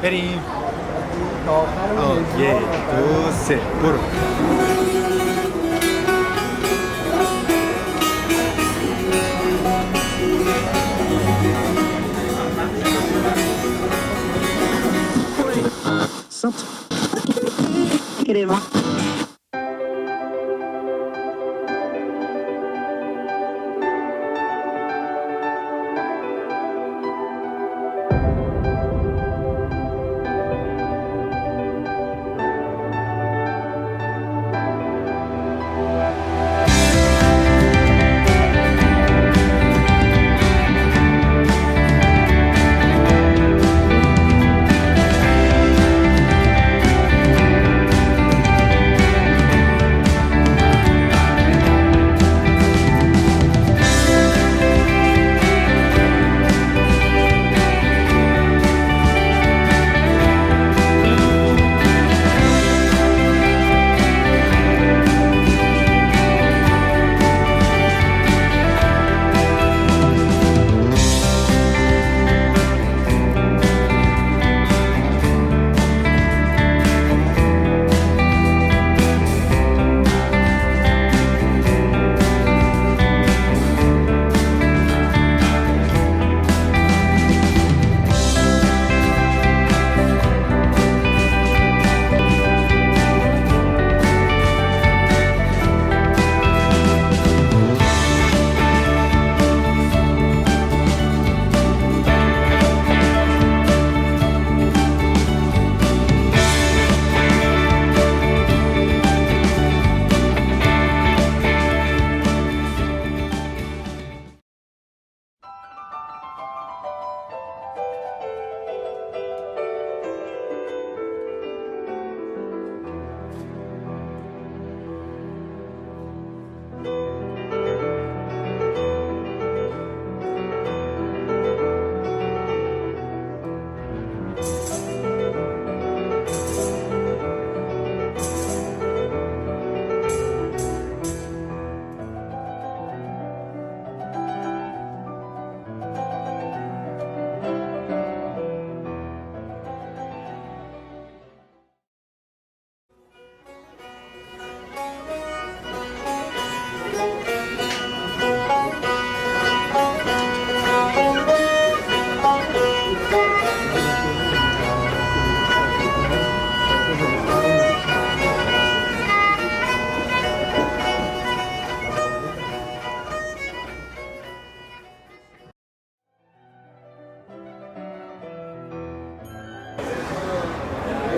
بریم. یک دو سه برو.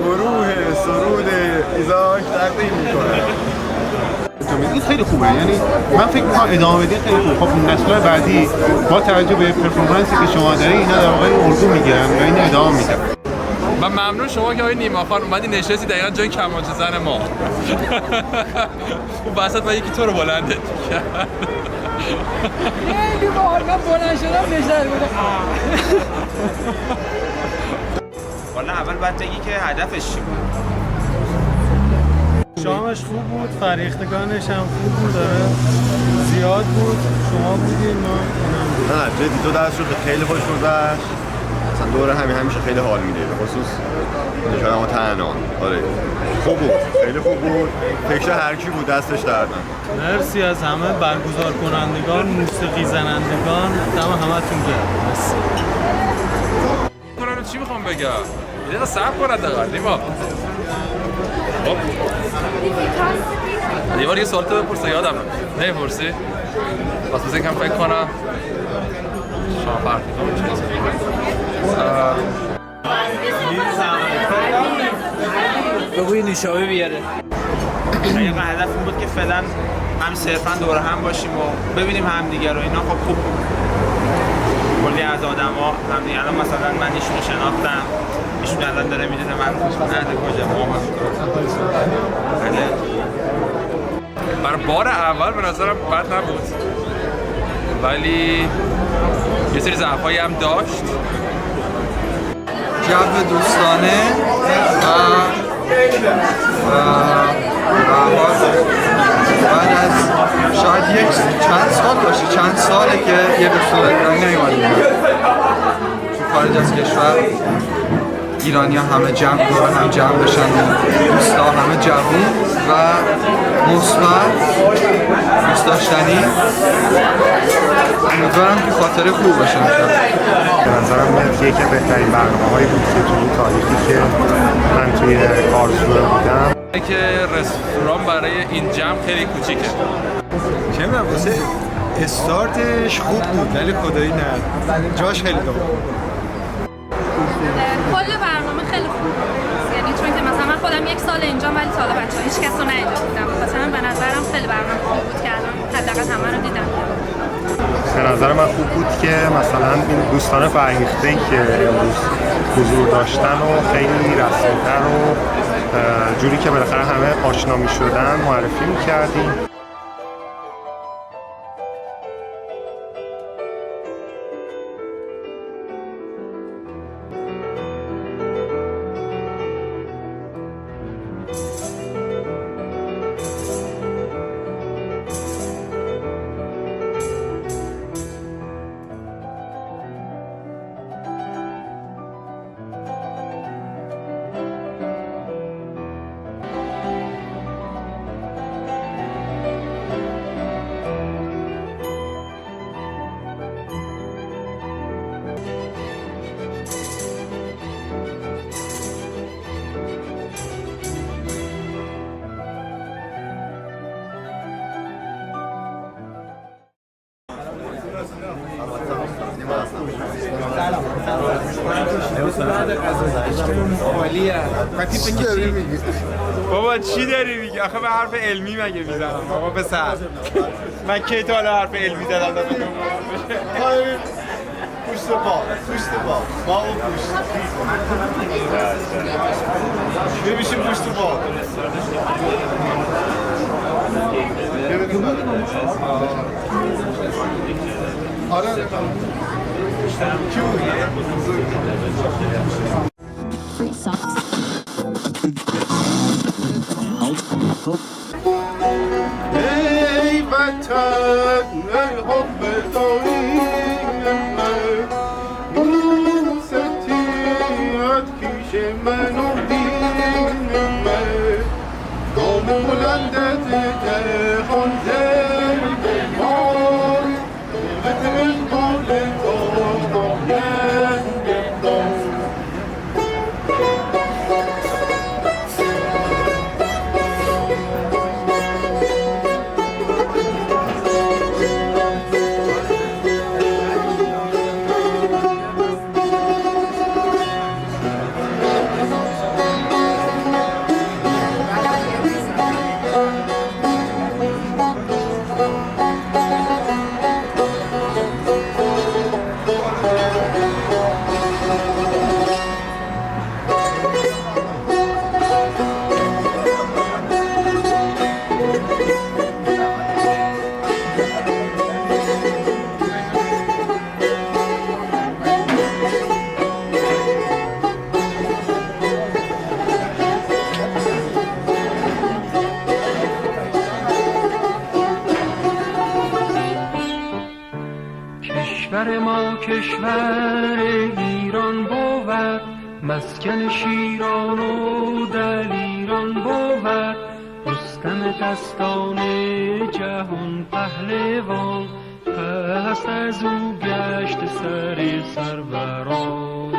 گروه سرود ایزاک تقدیم میکنه. این خیلی خوبه، یعنی من فکر می‌کنم ادامه بدین خیلی خوبه. خب نسل‌های بعدی با توجه به پرفورمنسی که شما دارید اینا در واقع اردو میگیرن و این ادامه میدن. و ممنون شما که آقای نیما خان اومدی نشستی دقیقاً جای کمانچه زن ما. اون وسط با یکی تو رو بلنده کرد. خیلی باحال. من بلند شدم نشد بودم. والا اول باید بگی که هدفش چی بود. شامش خوب بود، فریختگانش هم خوب بود، زیاد بود. شما بودین ما نه جدی تو درس شد خیلی خوش گذشت. اصلا دوره همیشه خیلی حال میده، به خصوص نشانم و تنان. آره خوب بود، خیلی خوب بود. فکر هر کی بود دستش درد نکنه. مرسی از همه برگزار کنندگان، موسیقی زنندگان، همتون گرم. مرسی. چی میخوام بگم؟ یه دقیقه صبر کن حداقل نیما. خب یه بار یه سوال تو بپرسه یادم نمیپرسی؟ پس بزن کم فکر کنم. شما فرق بگوی نوشابه بیاره. دقیقا هدف این بود که فعلا هم صرفا دوره هم باشیم و ببینیم همدیگه رو. اینا خب خوب کلی از آدما همدیگه، الان مثلا من ایشونو شناختم، ایشون الان داره میدونه من اهل کجا ما برای بار اول به نظرم بد نبود، ولی یه سری ضعفایی هم داشت. جو دوستانه بعد از شاید چند سال باشه، چند ساله که یه رستوران نیومدیم تو خارج از کشور. ایرانی همه جمع دور هم جمع بشن، دوستا همه جوون و مثبت دوست داشتنی. امیدوارم که خاطره خوب باشه. به نظرم میاد که یکی از بهترین برنامه‌هایی بود که توی تاریخی که من توی کارلسروه بودم. که رستوران برای این جمع خیلی کوچیکه. چه می‌دونم واسه استارتش خوب بود ولی خدایی نه جاش خیلی داره. کل برنامه خیلی خوب بود، یعنی چون که مثلا من خودم یک سال اینجا ولی تا حالا بچه‌ها هیچ کس رو ندیده بودم، مثلا به نظرم خیلی برنامه خوب بود که الان حداقل همه رو دیدم. به نظر من خوب بود که مثلا این دوستان فرهیخته‌ای که امروز حضور داشتن و خیلی رسمی‌تر و جوری که بالاخره همه آشنا می‌شدن معرفی می‌کردیم. بابا چی داری میگی؟ آخه به حرف علمی مگه میزنم؟ بابا پسر من کی تا حالا حرف علمی زدم؟ پوشت پا ما و پوشت ببیشیم پوشت پا آره کی بود؟ ای وطن ای حب داریم من موسیقیت پیش من و دین من نام بلندت جهان زنده باد دولت اقبال تا پاینده باد کشور ما کشور ایران بود، مسکن شیران و دلیران بود، رستم دستان جهان پهلوان، پس از او گشت سر سروران.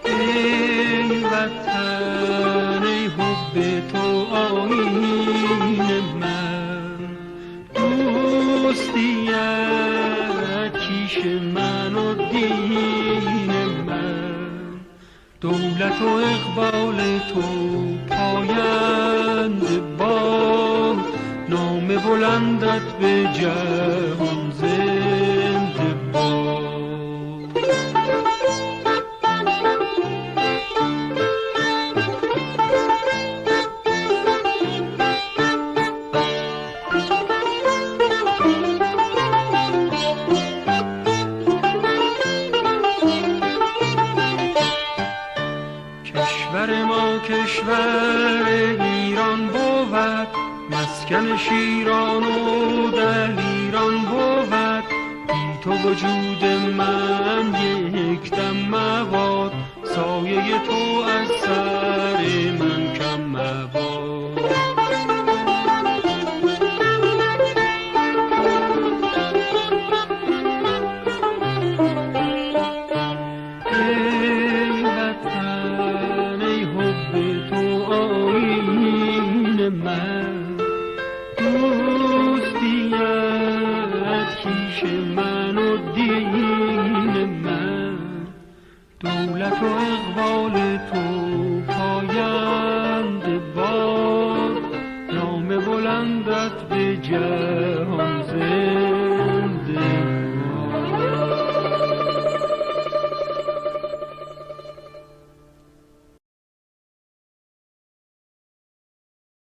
ای وطن ای حب تو آیین من، دوستیت کیش من و دین من، دولت و اقبال تو پاینده باد، نام بلندت به جهان زنده باد. کشور ما کشور ایران بود، مسکن شیران و دلیران بود، بی تو وجود من یک دم مباد، سایه تو از سر من کم مباد. ای وطن ای حب تو آیین من، دوستیت کیش من و دین من، دولت و اقبال تو پاینده باد، نام بلندت به جای